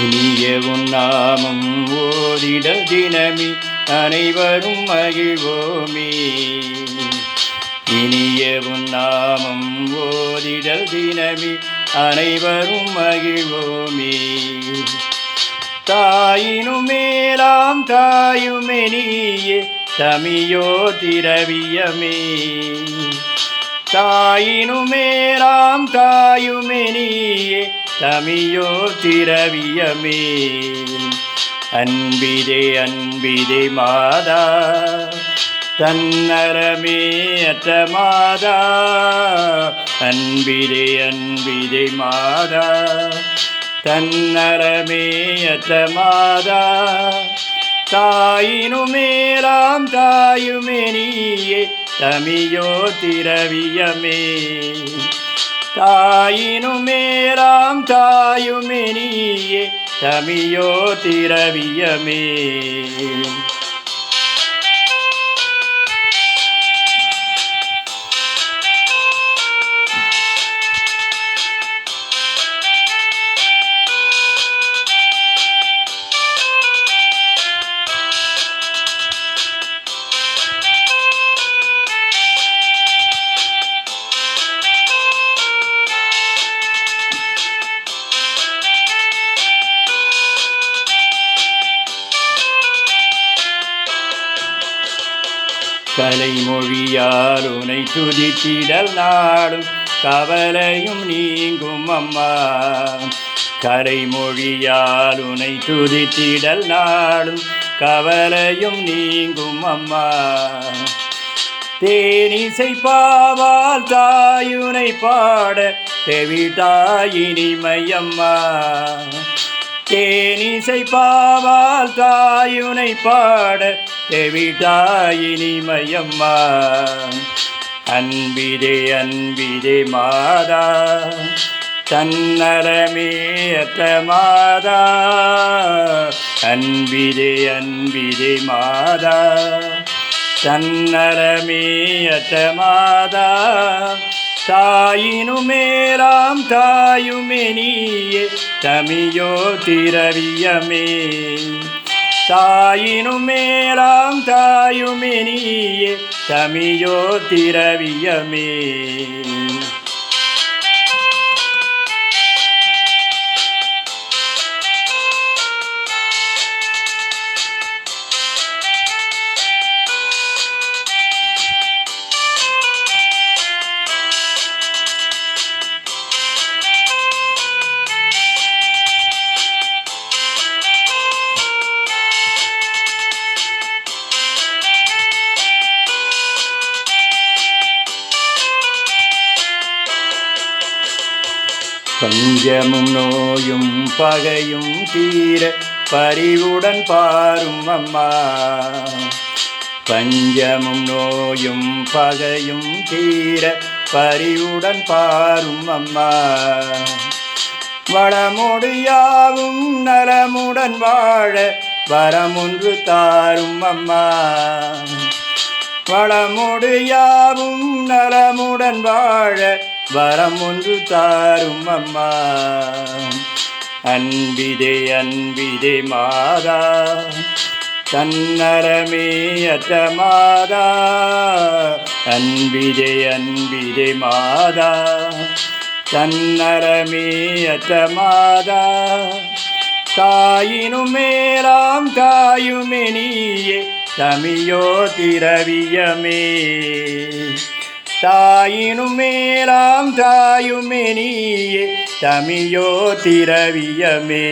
இனிய உன் நாமம் ஓதிட தினமே அனைவரும் மகிழ்வோமே. இனிய உன் நாமம் ஓதிட தினமே அனைவரும் மகிழ்வோமே. தாயினும் மேலாம் தாயுமே நீயே தமியோ திரவியமே. தாயினும் மேலாம் தாயுமே நீயே தமியோ திரவியமே. அன்பிதே அன்பிதே மாதா தன்னரமே அற்ற மாதா. அன்பிதே அன்பிதே மாதா தன்னரமே அற்ற மாதா. தாயினும் மேலாம் தாயுமே நீயே தமியோ திரவியமே. தாயினும் மேலாம் தாயுமே நீயே தமியோ திரவியமே. கலைமொழியால் உனை துதித்திடல் நாடும் கவலையும் நீங்கும் அம்மா. கலைமொழியால் உனை துதித்திடல் நாடும் கவலையும் நீங்கும் அம்மா. தேனிசை பாவால் தாயுனை பாட தெவிதாயினிமையம்மா. தேனிசை பாவால் தாயுனை பாட தெவிதாயினிமையம்மா. அன்பிதே அன்பிதே மாதா தன்னரமே அற்ற மாதா. அன்பிதே அன்பிதே மாதா தன்னரமே அற்ற மாதா. தாயினும் மேலாம் தாயுமே நீயே தமியோ திரவியமே. தாயினும் மேலாம் தாயுமே நீயே தமியோ திரவியமே. பஞ்சமும் நோயும் பகையும் தீர பரிவுடன் பாரும் அம்மா. பஞ்சமும் நோயும் பகையும் தீர பரிவுடன் பாரும் அம்மா. வளமோடு யாவும் நலமுடன் வாழ வரமொன்று தாரும் அம்மா. வளமோடு யாவும் நலமுடன் வாழ வரம் ஒன்று தாரும் அம்மா. அன்பிதே அன்பிதே மாதா தன்னரமே அற்ற மாதா. அன்பிதே அன்பிதே மாதா தன்னரமே அற்ற மாதா. தாயினும் மேலாம் தாயுமே நீயே தமியோ திரவியமே. தாயினும் மேலாம் தாயுமே நீயே தமியோ திரவியமே.